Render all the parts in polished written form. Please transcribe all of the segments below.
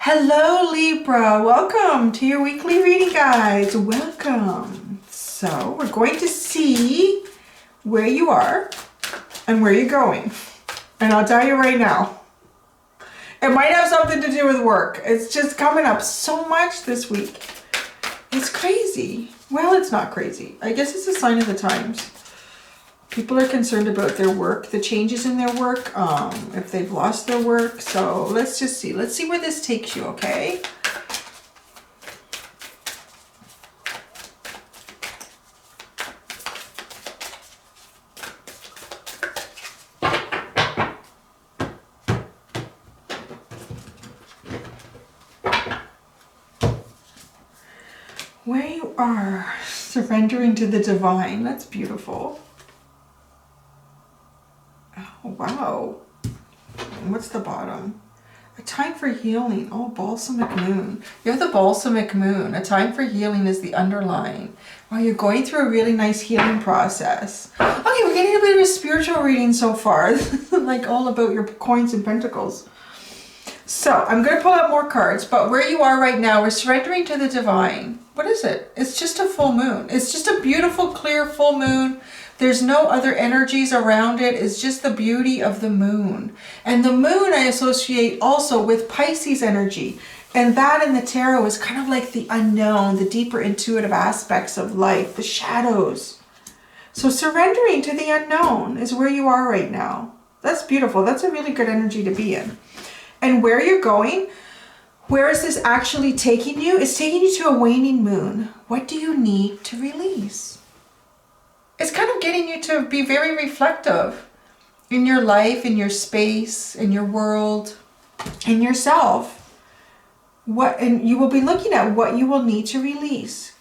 Hello Libra, welcome to your weekly reading guides. Welcome. So we're going to see where you are and where you're going. And I'll tell you right now, it might have something to do with work. It's just coming up so much this week. It's crazy. Well, it's not crazy. I guess it's a sign of the times. People are concerned about their work, the changes in their work, if they've lost their work. So let's just see. Let's see where this takes you, okay? Where you are, surrendering to the divine. That's beautiful. Oh, wow. What's the bottom? A time for healing. Oh, balsamic moon. You're the balsamic moon. A time for healing is the underlying. Wow, you're going through a really nice healing process. Okay, we're getting a bit of a spiritual reading so far. Like all about your coins and pentacles. So I'm going to pull out more cards, but where you are right now, we're surrendering to the divine. What is it? It's just a full moon. It's just a beautiful, clear full moon. There's no other energies around it. It's just the beauty of the moon. And the moon I associate also with Pisces energy. And that in the tarot is kind of like the unknown, the deeper intuitive aspects of life, the shadows. So surrendering to the unknown is where you are right now. That's beautiful. That's a really good energy to be in. And where you're going, where is this actually taking you? It's taking you to a waning moon. What do you need to release? It's kind of getting you to be very reflective in your life, in your space, in your world, in yourself. And you will be looking at what you will need to release.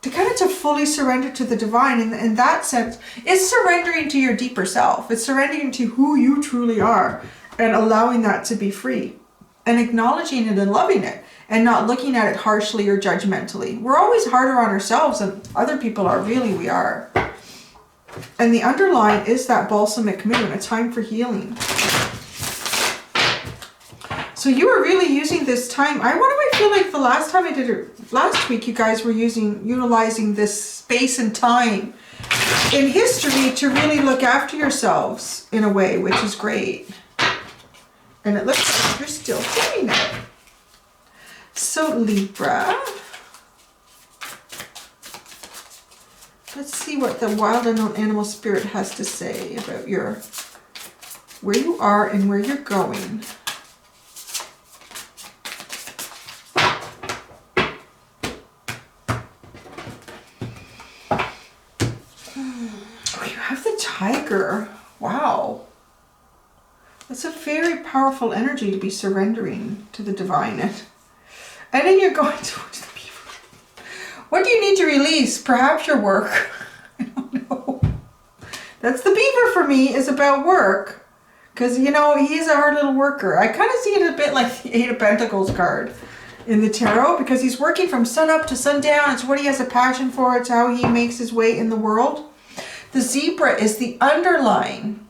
To fully surrender to the divine in that sense, it's surrendering to your deeper self. It's surrendering to who you truly are and allowing that to be free and acknowledging it and loving it and not looking at it harshly or judgmentally. We're always harder on ourselves than other people are. Really, we are. And the underlying is that balsamic moon, a time for healing. So you are really using this time. What do I feel like the last time I did it, last week, you guys were utilizing this space and time in history to really look after yourselves in a way, which is great. And it looks like you're still doing it. So Libra, let's see what the wild unknown animal spirit has to say about where you are and where you're going. Oh, you have the tiger. Wow. That's a very powerful energy to be surrendering to the divine. And then you're going towards the beaver. What do you need to release? Perhaps your work. I don't know. That's the beaver for me, is about work. Because, you know, he's a hard little worker. I kind of see it a bit like the Eight of Pentacles card in the tarot. Because he's working from sun up to sundown. It's what he has a passion for. It's how he makes his way in the world. The zebra is the underlying.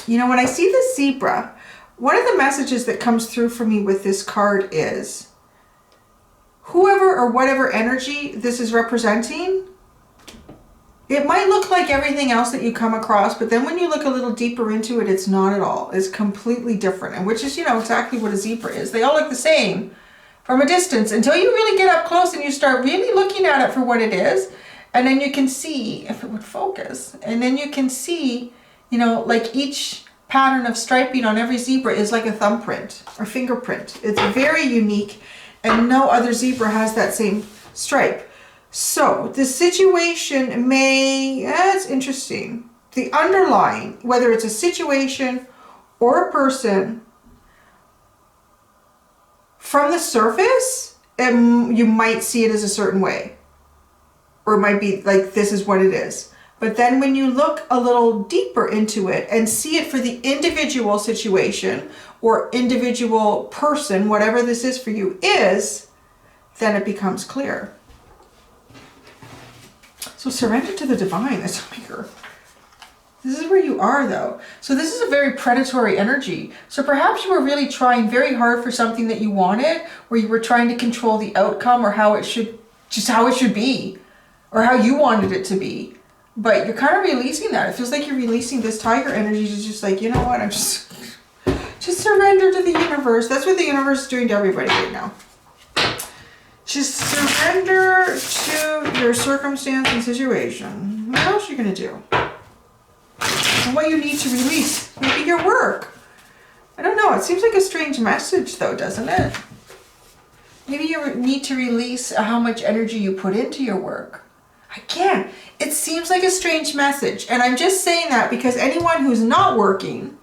You know, when I see the zebra, one of the messages that comes through for me with this card is whoever or whatever energy this is representing, it might look like everything else that you come across, but then when you look a little deeper into it, it's not at all. It's completely different, and which is, you know, exactly what a zebra is. They all look the same from a distance until you really get up close and you start really looking at it for what it is, and then you can see, if it would focus, and then you can see, you know, like each pattern of striping on every zebra is like a thumbprint or fingerprint. It's very unique and no other zebra has that same stripe. So the situation it's interesting. The underlying, whether it's a situation or a person, from the surface, you might see it as a certain way. Or it might be like, this is what it is. But then when you look a little deeper into it and see it for the individual situation or individual person, whatever this is for you is, then it becomes clear. So surrender to the divine, the tiger. This is where you are though. So this is a very predatory energy. So perhaps you were really trying very hard for something that you wanted, where you were trying to control the outcome or how it should, just how it should be, or how you wanted it to be. But you're kind of releasing that. It feels like you're releasing this tiger energy to just like, you know what, I'm just surrender to the universe. That's what the universe is doing to everybody right now. Just surrender to your circumstance and situation. What else are you going to do? And what you need to release. Maybe your work. I don't know. It seems like a strange message though, doesn't it? Maybe you need to release how much energy you put into your work. Again, it seems like a strange message. And I'm just saying that because anyone who's not working,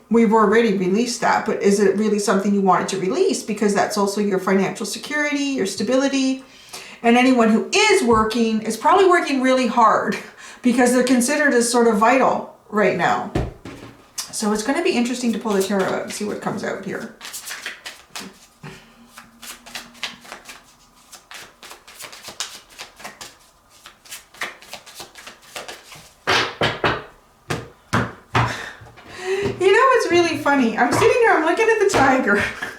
we've already released that, but is it really something you wanted to release? Because that's also your financial security, your stability. And anyone who is working is probably working really hard because they're considered as sort of vital right now. So it's going to be interesting to pull the tarot out and see what comes out here. Really funny. I'm sitting here, I'm looking at the tiger.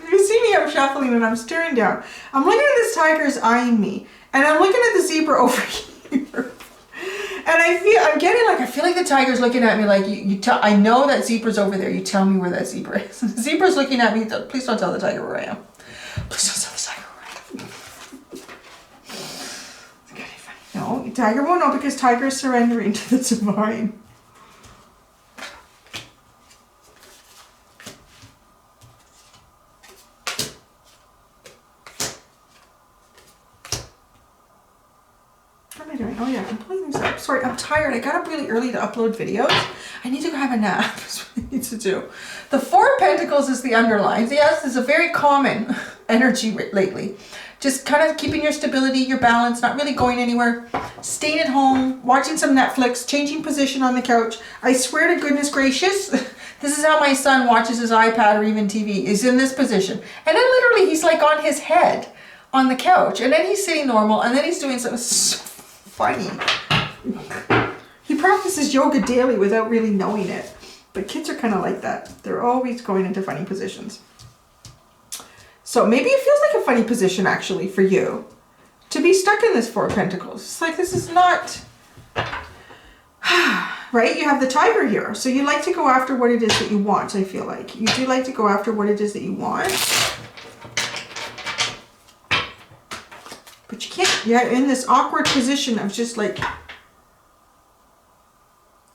You see me, I'm shuffling and I'm staring down. I'm looking at this tiger's eyeing me, and I'm looking at the zebra over here. And I feel like the tiger's looking at me like, I know that zebra's over there. You tell me where that zebra is. The zebra's looking at me. Please don't tell the tiger where I am. Please don't tell the tiger where I am. It's gonna be funny. No, tiger won't know because tiger is surrendering to the divine. Oh yeah, I'm pulling these up. Sorry, I'm tired. I got up really early to upload videos. I need to go have a nap. That's what I need to do. The Four of Pentacles is the underline. Yes, this is a very common energy lately. Just kind of keeping your stability, your balance, not really going anywhere. Staying at home, watching some Netflix, changing position on the couch. I swear to goodness gracious, this is how my son watches his iPad or even TV. He's in this position. And then literally he's like on his head on the couch. And then he's sitting normal. And then he's doing something so funny. He practices yoga daily without really knowing it. But kids are kind of like that. They're always going into funny positions. So maybe it feels like a funny position actually for you to be stuck in this Four of Pentacles. It's like this is not right. You have the tiger here, so you like to go after what it is that you want. I feel like you do like to go after what it is that you want, but you can't. You're in this awkward position of just like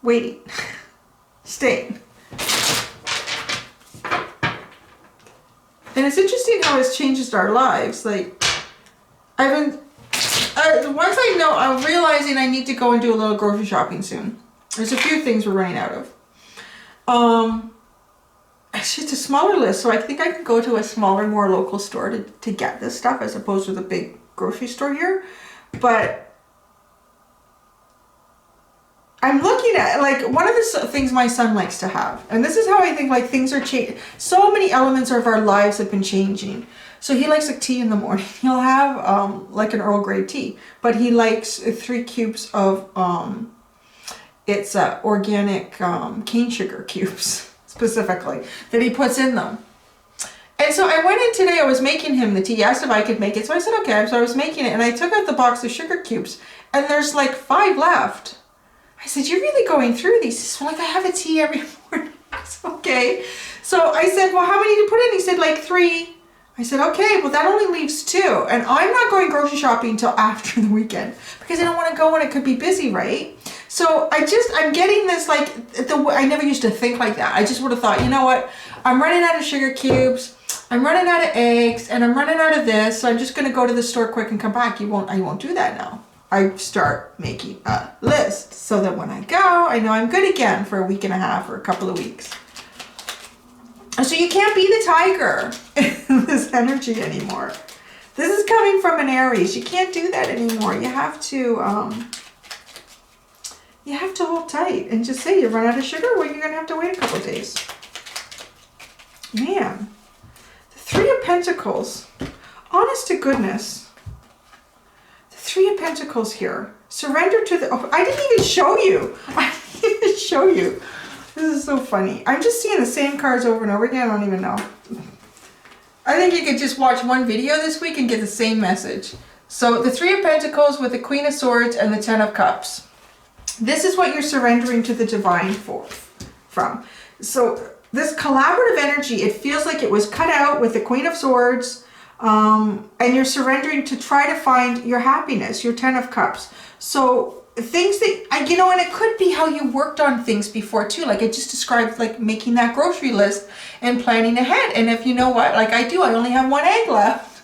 waiting, staying. And it's interesting how it's changed our lives. Like, once I know, I'm realizing I need to go and do a little grocery shopping soon. There's a few things we're running out of. Actually, it's a smaller list, so I think I can go to a smaller, more local store to get this stuff as opposed to the big grocery store here. But I'm looking at, like, one of the things my son likes to have, and this is how I think, like, things are changing. So many elements of our lives have been changing. So he likes, like, tea in the morning. He'll have, like, an Earl Grey tea, but he likes 3 cubes of, it's organic cane sugar cubes, specifically, that he puts in them. And so I went in today, I was making him the tea. He asked if I could make it, so I said, okay. So I was making it, and I took out the box of sugar cubes, and there's, like, 5 left. I said, you're really going through these. He said, well, like, I have a tea every morning. I said, okay. So I said, well, how many did you put in? He said, like 3. I said, okay, well, that only leaves 2. And I'm not going grocery shopping until after the weekend because I don't want to go when it could be busy, right? So I'm getting this, like, I never used to think like that. I just would have thought, you know what? I'm running out of sugar cubes. I'm running out of eggs, and I'm running out of this. So I'm just going to go to the store quick and come back. I won't do that now. I start making a list so that when I go, I know I'm good again for a week and a half or a couple of weeks. So you can't be the tiger in this energy anymore. This is coming from an Aries. You can't do that anymore. You have to hold tight and just say you run out of sugar. Well, you're gonna have to wait a couple of days. Man, the 3 of Pentacles. Honest to goodness. 3 of Pentacles here. Surrender to the, oh, I didn't even show you. I didn't even show you. This is so funny. I'm just seeing the same cards over and over again. I don't even know. I think you could just watch one video this week and get the same message. So the Three of Pentacles with the Queen of Swords and the Ten of Cups. This is what you're surrendering to the divine from. So this collaborative energy, it feels like it was cut out with the Queen of Swords, and you're surrendering to try to find your happiness, your Ten of Cups. So things that, you know, and it could be how you worked on things before too. Like I just described, like making that grocery list and planning ahead. And if you know what, like I do, I only have 1 egg left,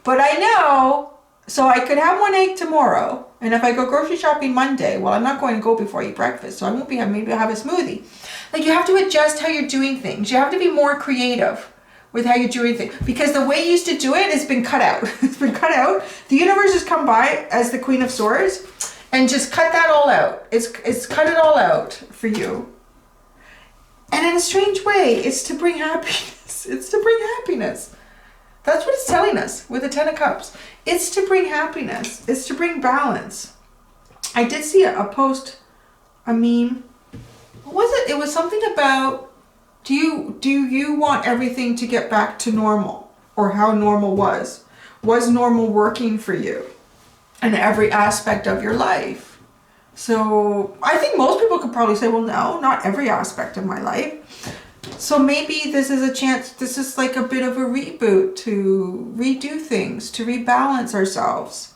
but I know, so I could have 1 egg tomorrow. And if I go grocery shopping Monday, well, I'm not going to go before I eat breakfast, so I won't be having, maybe I'll have a smoothie. Like you have to adjust how you're doing things. You have to be more creative with how you're doing things, because the way you used to do it has been cut out. It's been cut out. The universe has come by as the Queen of Swords and just cut that all out. It's cut it all out for you. And in a strange way, it's to bring happiness. It's to bring happiness. That's what it's telling us with the Ten of Cups. It's to bring happiness. It's to bring balance. I did see a post, a meme. What was it? It was something about, do you want everything to get back to normal, or how normal was? Was normal working for you in every aspect of your life? So I think most people could probably say, well, no, not every aspect of my life. So maybe this is a chance, this is like a bit of a reboot to redo things, to rebalance ourselves.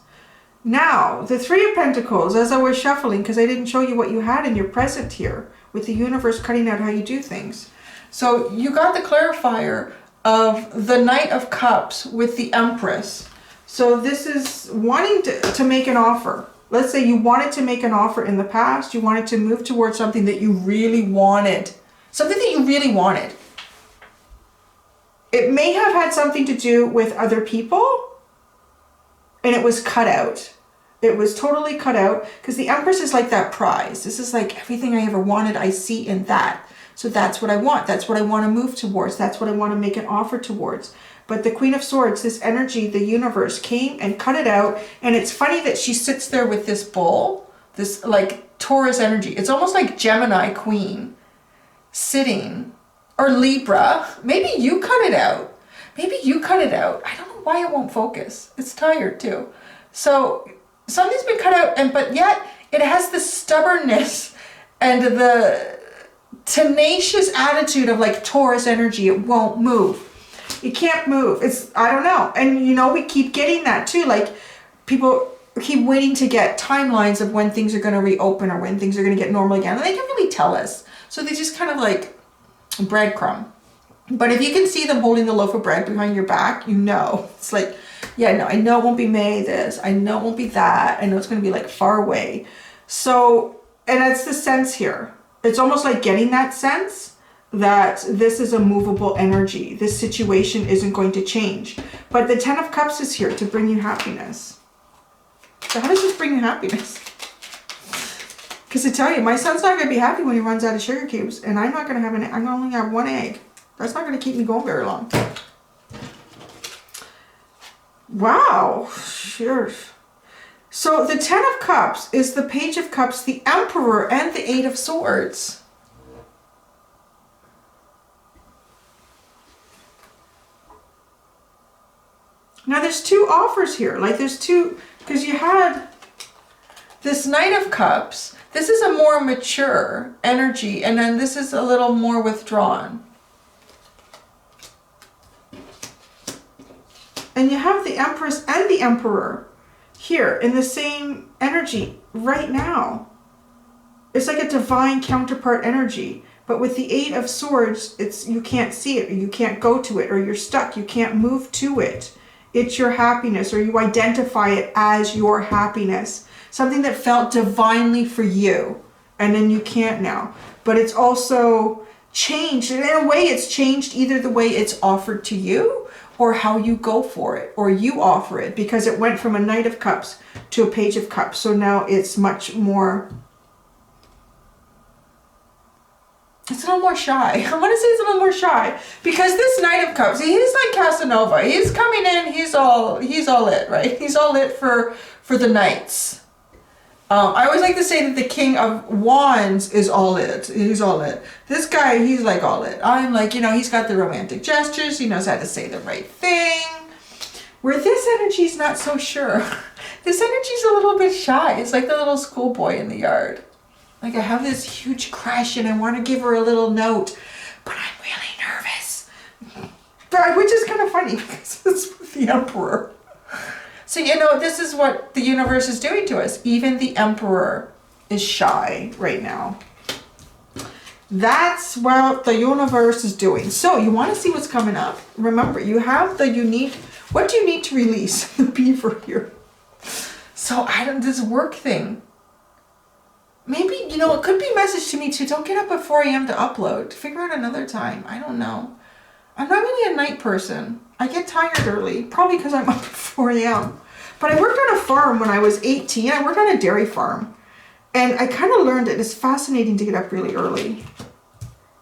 Now, the Three of Pentacles, as I was shuffling, because I didn't show you what you had in your present here, with the universe cutting out how you do things. So you got the clarifier of the Knight of Cups with the Empress. So this is wanting to make an offer. Let's say you wanted to make an offer in the past. You wanted to move towards something that you really wanted. Something that you really wanted. It may have had something to do with other people, and it was cut out. It was totally cut out, because the Empress is like that prize. This is like everything I ever wanted, I see in that. So that's what I want. That's what I want to move towards. That's what I want to make an offer towards. But the Queen of Swords, this energy, the universe came and cut it out. And it's funny that she sits there with this bull, this like Taurus energy. It's almost like Gemini Queen sitting, or Libra. Maybe you cut it out. Maybe you cut it out. I don't know why it won't focus. It's tired too. So something's been cut out, but yet it has the stubbornness and the tenacious attitude of like Taurus energy. It won't move. It can't move. It's, I don't know. And you know, we keep getting that too. Like people keep waiting to get timelines of when things are going to reopen or when things are going to get normal again. And they can't really tell us. So they just kind of like breadcrumb. But if you can see them holding the loaf of bread behind your back, you know, it's like, yeah, no, I know it won't be May this. I know it won't be that. I know it's going to be like far away. So, and that's the sense here. It's almost like getting that sense that this is a movable energy. This situation isn't going to change. But the Ten of Cups is here to bring you happiness. So how does this bring you happiness? Because I tell you, my son's not going to be happy when he runs out of sugar cubes. And I'm not going to have I'm going to only have 1 egg. That's not going to keep me going very long. Wow. Sure. So the Ten of Cups is the Page of Cups, the Emperor, and the Eight of Swords. Now there's 2 offers here. Like there's 2, because you had this Knight of Cups. This is a more mature energy, and then this is a little more withdrawn. And you have the Empress and the Emperor here in the same energy right now. It's like a divine counterpart energy. But with the Eight of Swords, it's, you can't see it, or you can't go to it, or you're stuck. You can't move to it. It's your happiness, or you identify it as your happiness. Something that felt divinely for you, and then you can't now. But it's also changed. And in a way, it's changed either the way it's offered to you, or how you go for it, or you offer it, because it went from a Knight of Cups to a Page of Cups. So now it's much more, it's a little more shy. I want to say it's a little more shy, because this Knight of Cups, he's like Casanova. He's coming in, he's all it, right? He's all it for the knights. I always like to say that the King of Wands is all it. He's all it. This guy, he's like all it. I'm like, you know, he's got the romantic gestures. He knows how to say the right thing. Where this energy's not so sure. This energy's a little bit shy. It's like the little schoolboy in the yard. Like, I have this huge crush and I want to give her a little note, but I'm really nervous. Which is kind of funny because it's with the Emperor. So, you know, this is what the universe is doing to us. Even the Emperor is shy right now. That's what the universe is doing. So you want to see what's coming up. Remember, you have the unique, what do you need to release? The beaver here. So this work thing. Maybe, you know, it could be a message to me too. Don't get up at 4 a.m. to upload. Figure out another time. I don't know. I'm not really a night person. I get tired early, probably because I'm up at 4 a.m. But I worked on a farm when I was 18. I worked on a dairy farm. And I kind of learned that it's fascinating to get up really early.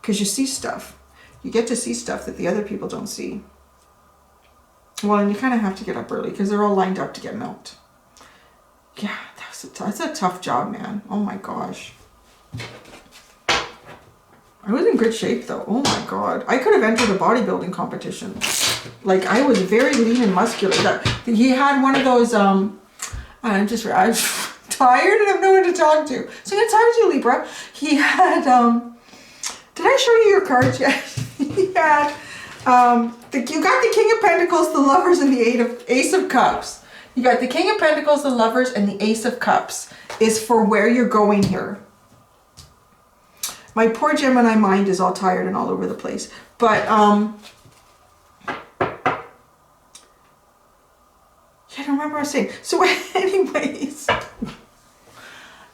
Because you see stuff. You get to see stuff that the other people don't see. Well, and you kind of have to get up early because they're all lined up to get milked. Yeah, that's a tough job, man. Oh my gosh. I was in good shape though. Oh my god. I could have entered a bodybuilding competition. Like, I was very lean and muscular. He had one of those, I'm tired and have no one to talk to. So I'm gonna talk to you, Libra. He had, did I show you your cards yet? He had, you got the King of Pentacles, the Lovers, and the Ace of Cups. You got the King of Pentacles, the Lovers, and the Ace of Cups is for where you're going here. My poor Gemini mind is all tired and all over the place. But, yeah, I don't remember what I was saying. So anyways,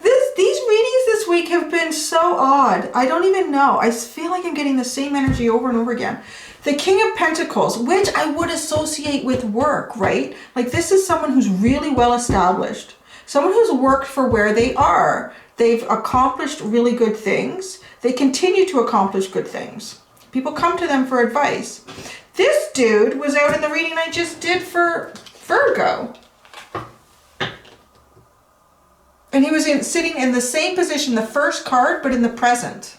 these readings this week have been so odd. I don't even know. I feel like I'm getting the same energy over and over again. The King of Pentacles, which I would associate with work, right? Like, this is someone who's really well established. Someone who's worked for where they are. They've accomplished really good things. They continue to accomplish good things. People come to them for advice. This dude was out in the reading I just did for Virgo. And he was sitting in the same position, the first card, but in the present.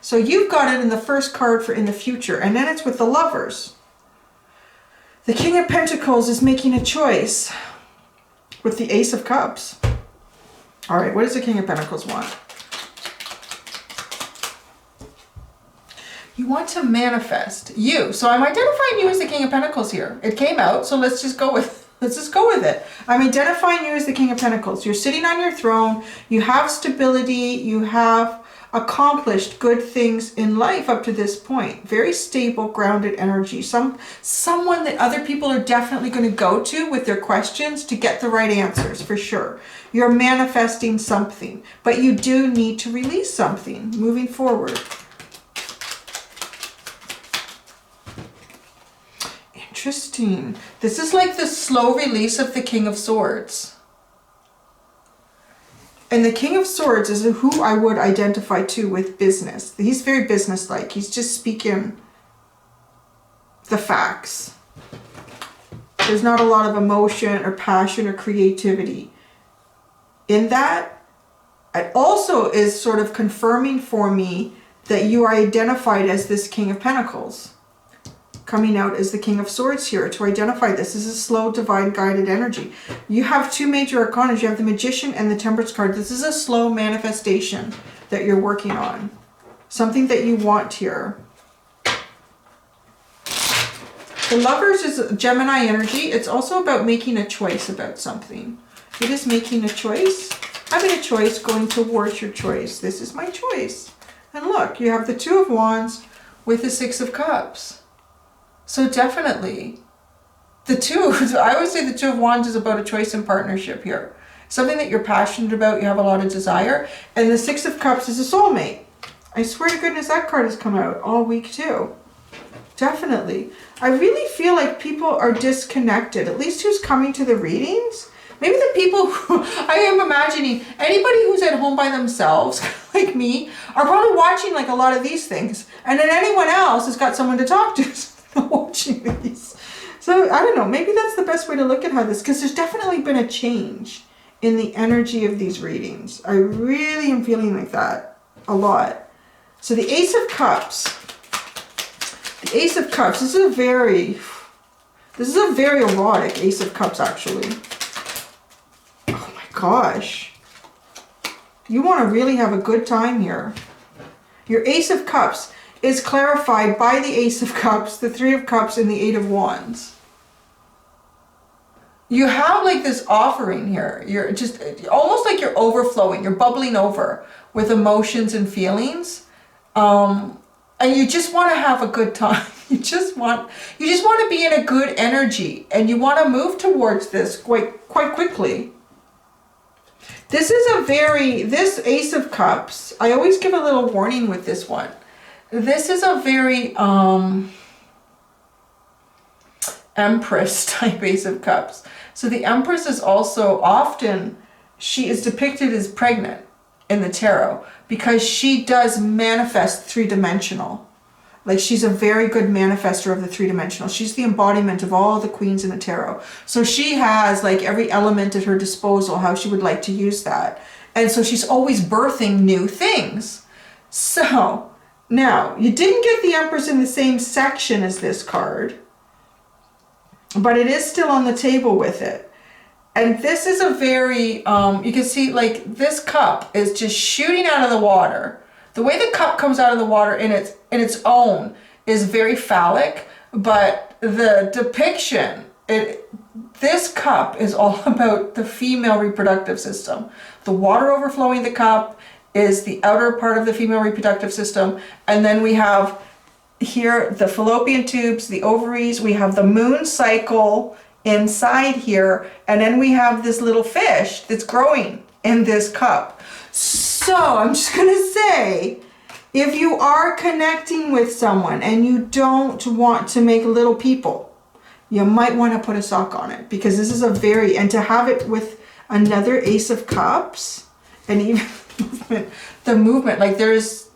So you've got it in the first card for in the future. And then it's with the Lovers. The King of Pentacles is making a choice with the Ace of Cups. All right, what does the King of Pentacles want? You want to manifest you. So I'm identifying you as the King of Pentacles here. It came out, so let's just go with it. I'm identifying you as the King of Pentacles. You're sitting on your throne. You have stability. You have accomplished good things in life up to this point. Very stable, grounded energy. Someone that other people are definitely going to go to with their questions to get the right answers, for sure. You're manifesting something, but you do need to release something moving forward. Interesting. This is like the slow release of the King of Swords. And the King of Swords is who I would identify to with business. He's very business-like. He's just speaking the facts. There's not a lot of emotion or passion or creativity in that. It also is sort of confirming for me that you are identified as this King of Pentacles. Coming out as the King of Swords here to identify this is a slow, divine, guided energy. You have two major arcana. You have the Magician and the Temperance card. This is a slow manifestation that you're working on. Something that you want here. The Lovers is Gemini energy. It's also about making a choice about something. It is making a choice. Having a choice, going towards your choice. This is my choice. And look, you have the Two of Wands with the Six of Cups. So definitely, I would say the Two of Wands is about a choice in partnership here. Something that you're passionate about, you have a lot of desire. And the Six of Cups is a soulmate. I swear to goodness that card has come out all week too. Definitely. I really feel like people are disconnected, at least who's coming to the readings. Maybe the people who, I am imagining, anybody who's at home by themselves, like me, are probably watching like a lot of these things. And then anyone else has got someone to talk to. Watching these. So I don't know, maybe that's the best way to look at how this, because there's definitely been a change in the energy of these readings. I really am feeling like that a lot. So the Ace of Cups. The Ace of Cups. This is a very erotic Ace of Cups, actually. Oh my gosh. You want to really have a good time here. Your Ace of Cups is clarified by the Ace of Cups, the Three of Cups, and the Eight of Wands. You have like this offering here. You're just almost like you're overflowing. You're bubbling over with emotions and feelings. And you just want to have a good time. You just want to be in a good energy, and you want to move towards this quite quickly. This is this Ace of Cups, I always give a little warning with this one. This is a very Empress type Ace of Cups. So the Empress is also often, she is depicted as pregnant in the tarot because she does manifest three-dimensional. Like, she's a very good manifester of the three-dimensional. She's the embodiment of all the queens in the tarot. So she has like every element at her disposal, how she would like to use that. And so she's always birthing new things. So now, you didn't get the Empress in the same section as this card, but it is still on the table with it. And this is a very, you can see like this cup is just shooting out of the water. The way the cup comes out of the water in its own is very phallic, but the depiction, this cup is all about the female reproductive system. The water overflowing the cup is the outer part of the female reproductive system. And then we have here the fallopian tubes, the ovaries, we have the moon cycle inside here, and then we have this little fish that's growing in this cup. So I'm just gonna say, if you are connecting with someone and you don't want to make little people, you might want to put a sock on it, because this is a very, and to have it with another Ace of Cups, and even the movement, like there's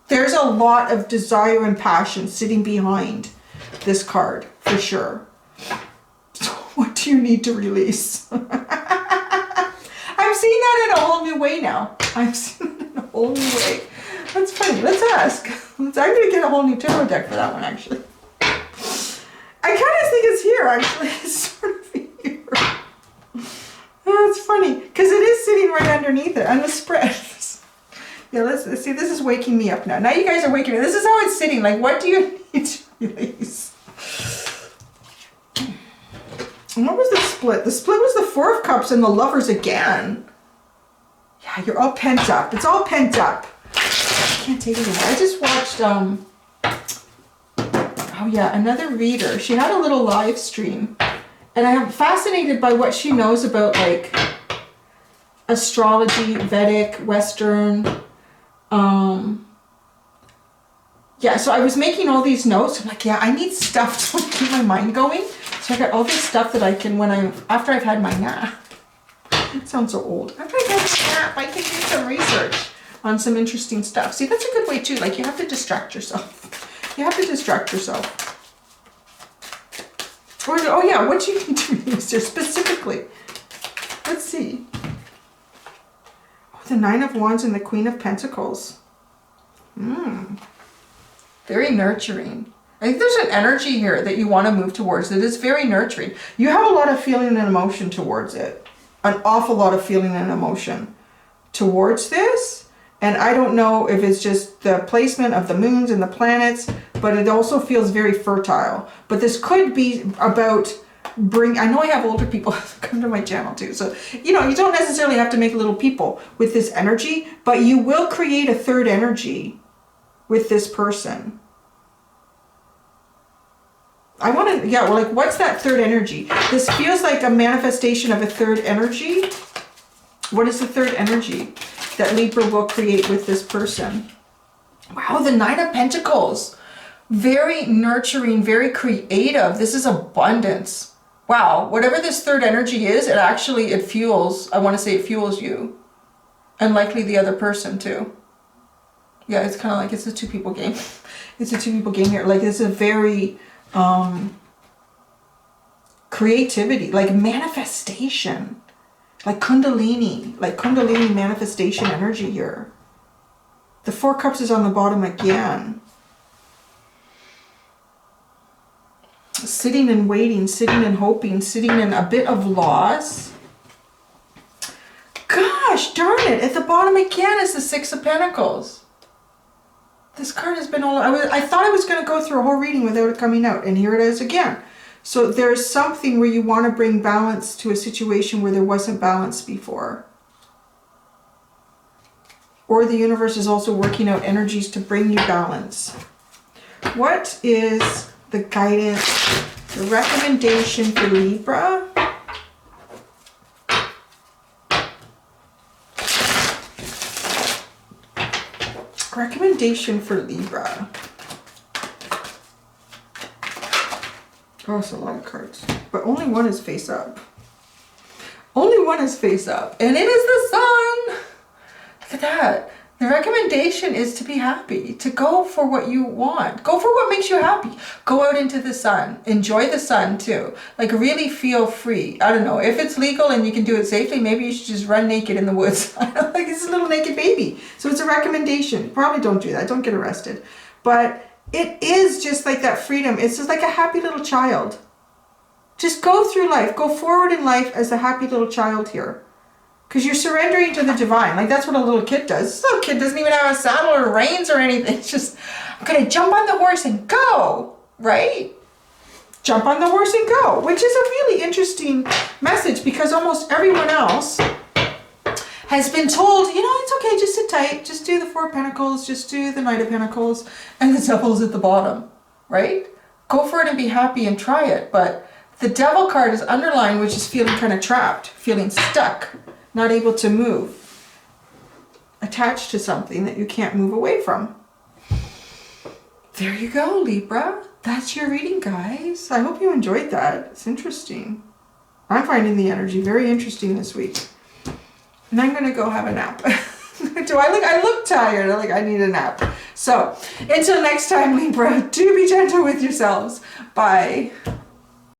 a lot of desire and passion sitting behind this card, for sure. So what do you need to release? I'm seeing that in a whole new way now. I'm seeing it in a whole new way. That's funny. Let's ask. I'm going to get a whole new tarot deck for that one, actually. I kind of think it's here, actually. It's sort of here. Oh, it's funny, because it is sitting right underneath it, on the spread. Yeah, let's see. This is waking me up now. Now you guys are waking me. This is how it's sitting. Like, what do you need to release? And what was the split? The split was the Four of Cups and the Lovers again. Yeah, you're all pent up. It's all pent up. I can't take it anymore. I just watched, oh yeah, another reader. She had a little live stream. And I am fascinated by what she knows about, like, astrology, Vedic, Western. Yeah, so I was making all these notes. I'm like, yeah, I need stuff to keep my mind going. So I got all this stuff that I can, after I've had my nap. It sounds so old. After I've had my nap, I can do some research on some interesting stuff. See, that's a good way too. Like, you have to distract yourself. You have to distract yourself. Or, oh yeah, what do you need to release here specifically? Let's see. Oh, the Nine of Wands and the Queen of Pentacles. Very nurturing. I think there's an energy here that you want to move towards that is very nurturing. You have a lot of feeling and emotion towards it. An awful lot of feeling and emotion towards this. And I don't know if it's just the placement of the moons and the planets, but it also feels very fertile. But this could be about I know I have older people come to my channel too. So, you know, you don't necessarily have to make little people with this energy, but you will create a third energy with this person. I want to, yeah, well, like, what's that third energy? This feels like a manifestation of a third energy. What is the third energy that Libra will create with this person? Wow, the Nine of Pentacles. Very nurturing, very creative. This is abundance. Wow, whatever this third energy is, it fuels, I want to say it fuels you. And likely the other person too. Yeah, it's kind of like it's a two-people game. It's a two-people game here. Like, it's a very creativity, like manifestation. like Kundalini manifestation energy here. The Four Cups is on the bottom again. Sitting and waiting, sitting and hoping, sitting in a bit of loss. Gosh darn it, at the bottom again is the Six of Pentacles. This card has been all, I thought I was going to go through a whole reading without it coming out, and here it is again. So there's something where you want to bring balance to a situation where there wasn't balance before. Or the universe is also working out energies to bring you balance. What is the guidance, the recommendation for Libra? Recommendation for Libra. Oh, it's a lot of cards. But only one is face up. Only one is face up. And it is the sun. Look at that. The recommendation is to be happy, to go for what you want. Go for what makes you happy. Go out into the sun. Enjoy the sun too. Like really feel free. I don't know. If it's legal and you can do it safely, maybe you should just run naked in the woods. Like it's a little naked baby. So it's a recommendation. Probably don't do that. Don't get arrested. But it is just like that freedom. It's just like a happy little child. Just go through life. Go forward in life as a happy little child here. Because you're surrendering to the divine. Like that's what a little kid does. This little kid doesn't even have a saddle or reins or anything. It's just, I'm going to jump on the horse and go. Right? Jump on the horse and go. Which is a really interesting message because almost everyone else has been told, you know, it's okay, just sit tight. Just do the Four of Pentacles. Just do the Knight of Pentacles. And the Devil's at the bottom. Right? Go for it and be happy and try it. But the Devil card is underlined, which is feeling kind of trapped. Feeling stuck. Not able to move, attached to something that you can't move away from. There you go, Libra. That's your reading, guys. I hope you enjoyed that. It's interesting. I'm finding the energy very interesting this week. And I'm going to go have a nap. I look tired. I need a nap. So, until next time, Libra, do be gentle with yourselves. Bye.